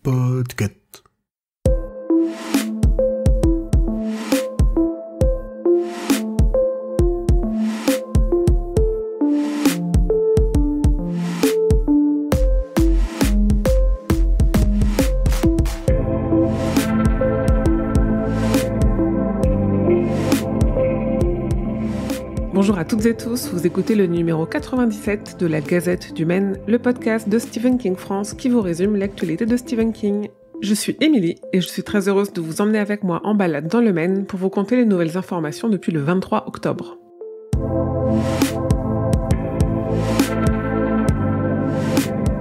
Podcast. Bonjour à toutes et tous, vous écoutez le numéro 97 de la Gazette du Maine, le podcast de Stephen King France qui vous résume l'actualité de Stephen King. Je suis Émilie et je suis très heureuse de vous emmener avec moi en balade dans le Maine pour vous conter les nouvelles informations depuis le 23 octobre.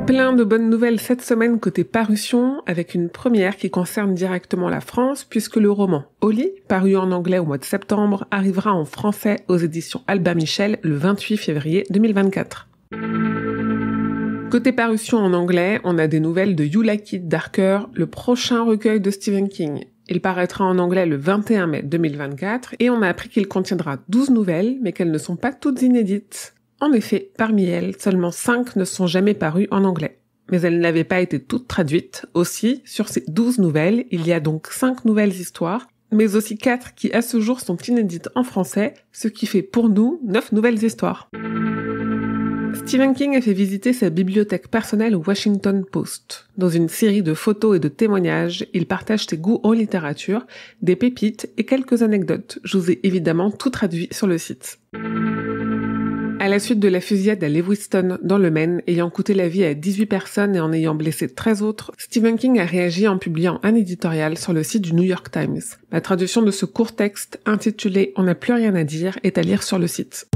Plein de bonnes nouvelles cette semaine côté parution, avec une première qui concerne directement la France, puisque le roman Holly, paru en anglais au mois de septembre, arrivera en français aux éditions Albin Michel le 28 février 2024. Côté parution en anglais, on a des nouvelles de You Like It Darker, le prochain recueil de Stephen King. Il paraîtra en anglais le 21 mai 2024, et on a appris qu'il contiendra 12 nouvelles, mais qu'elles ne sont pas toutes inédites. En effet, parmi elles, seulement 5 ne sont jamais parues en anglais. Mais elles n'avaient pas été toutes traduites. Aussi, sur ces 12 nouvelles, il y a donc 5 nouvelles histoires, mais aussi 4 qui à ce jour sont inédites en français, ce qui fait pour nous 9 nouvelles histoires. Stephen King a fait visiter sa bibliothèque personnelle au Washington Post. Dans une série de photos et de témoignages, il partage ses goûts en littérature, des pépites et quelques anecdotes. Je vous ai évidemment tout traduit sur le site. À la suite de la fusillade à Lewiston, dans le Maine, ayant coûté la vie à 18 personnes et en ayant blessé 13 autres, Stephen King a réagi en publiant un éditorial sur le site du New York Times. La traduction de ce court texte, intitulé « On n'a plus rien à dire », est à lire sur le site.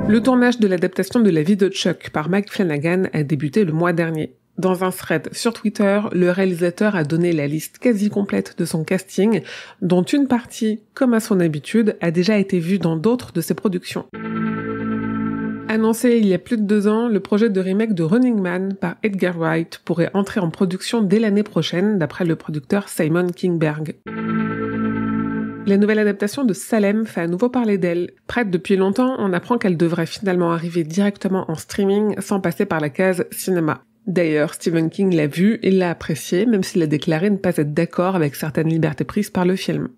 Le tournage de l'adaptation de La vie de Chuck par Mike Flanagan a débuté le mois dernier. Dans un thread sur Twitter, le réalisateur a donné la liste quasi complète de son casting, dont une partie, comme à son habitude, a déjà été vue dans d'autres de ses productions. Annoncé il y a plus de 2 ans, le projet de remake de Running Man par Edgar Wright pourrait entrer en production dès l'année prochaine, d'après le producteur Simon Kinberg. La nouvelle adaptation de Salem fait à nouveau parler d'elle. Prête depuis longtemps, on apprend qu'elle devrait finalement arriver directement en streaming sans passer par la case cinéma. D'ailleurs, Stephen King l'a vu et l'a apprécié, même s'il a déclaré ne pas être d'accord avec certaines libertés prises par le film.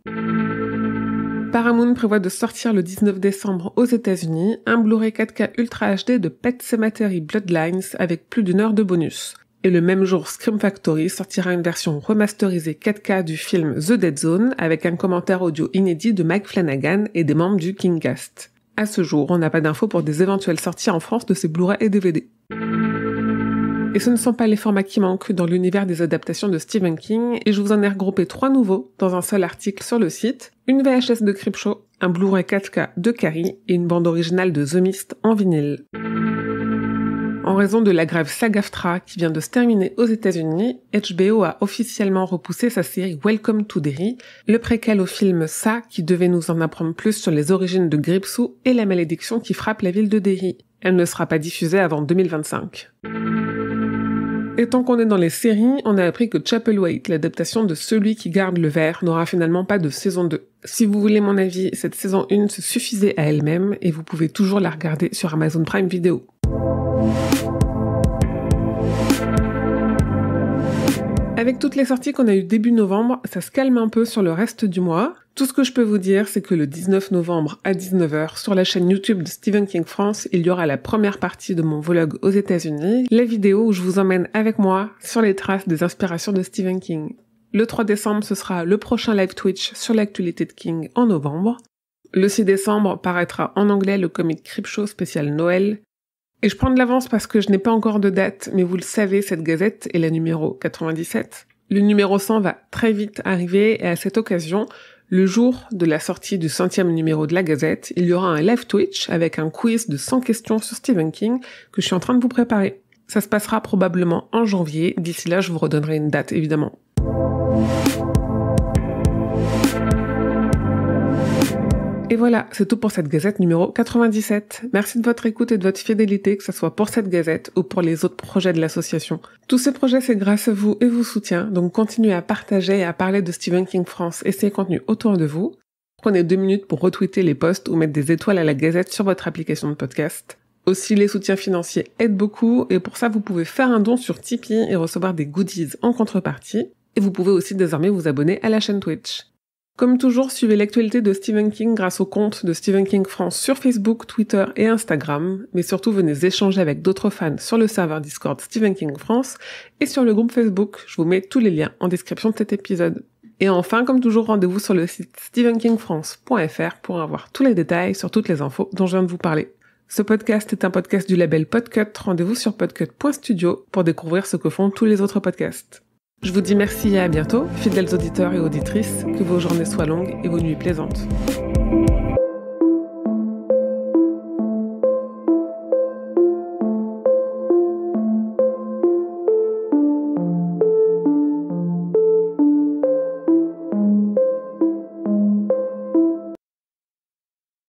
Paramount prévoit de sortir le 19 décembre aux États-Unis un Blu-ray 4K Ultra HD de Pet Sematary Bloodlines avec plus d'1 heure de bonus. Et le même jour, Scream Factory sortira une version remasterisée 4K du film The Dead Zone avec un commentaire audio inédit de Mike Flanagan et des membres du Kingcast. À ce jour, on n'a pas d'infos pour des éventuelles sorties en France de ces Blu-ray et DVD. Et ce ne sont pas les formats qui manquent dans l'univers des adaptations de Stephen King, et je vous en ai regroupé 3 nouveaux dans un seul article sur le site, une VHS de Creepshow, un Blu-ray 4K de Carrie et une bande originale de The Mist en vinyle. En raison de la grève SAG-AFTRA qui vient de se terminer aux États-Unis, HBO a officiellement repoussé sa série Welcome to Derry, le préquel au film Ça qui devait nous en apprendre plus sur les origines de Gripsou et la malédiction qui frappe la ville de Derry. Elle ne sera pas diffusée avant 2025. Et tant qu'on est dans les séries, on a appris que Chapelwaite, l'adaptation de Celui qui garde le verre, n'aura finalement pas de saison 2. Si vous voulez mon avis, cette saison 1 se suffisait à elle-même et vous pouvez toujours la regarder sur Amazon Prime Video. Avec toutes les sorties qu'on a eues début novembre, ça se calme un peu sur le reste du mois. Tout ce que je peux vous dire, c'est que le 19 novembre à 19h, sur la chaîne YouTube de Stephen King France, il y aura la première partie de mon vlog aux États-Unis, la vidéo où je vous emmène avec moi sur les traces des inspirations de Stephen King. Le 3 décembre, ce sera le prochain live Twitch sur l'actualité de King en novembre. Le 6 décembre paraîtra en anglais le comic Creepshow spécial Noël. Et je prends de l'avance parce que je n'ai pas encore de date, mais vous le savez, cette gazette est la numéro 97. Le numéro 100 va très vite arriver et à cette occasion, le jour de la sortie du 100e numéro de la Gazette, il y aura un live Twitch avec un quiz de 100 questions sur Stephen King que je suis en train de vous préparer. Ça se passera probablement en janvier. D'ici là, je vous redonnerai une date, évidemment. Et voilà, c'est tout pour cette gazette numéro 97. Merci de votre écoute et de votre fidélité, que ce soit pour cette gazette ou pour les autres projets de l'association. Tous ces projets, c'est grâce à vous et vos soutiens, donc continuez à partager et à parler de Stephen King France et ses contenus autour de vous. Prenez 2 minutes pour retweeter les posts ou mettre des étoiles à la gazette sur votre application de podcast. Aussi, les soutiens financiers aident beaucoup et pour ça, vous pouvez faire un don sur Tipeee et recevoir des goodies en contrepartie. Et vous pouvez aussi désormais vous abonner à la chaîne Twitch. Comme toujours, suivez l'actualité de Stephen King grâce au compte de Stephen King France sur Facebook, Twitter et Instagram. Mais surtout, venez échanger avec d'autres fans sur le serveur Discord Stephen King France et sur le groupe Facebook. Je vous mets tous les liens en description de cet épisode. Et enfin, comme toujours, rendez-vous sur le site stephenkingfrance.fr pour avoir tous les détails sur toutes les infos dont je viens de vous parler. Ce podcast est un podcast du label Podcut. Rendez-vous sur podcut.studio pour découvrir ce que font tous les autres podcasts. Je vous dis merci et à bientôt, fidèles auditeurs et auditrices, que vos journées soient longues et vos nuits plaisantes.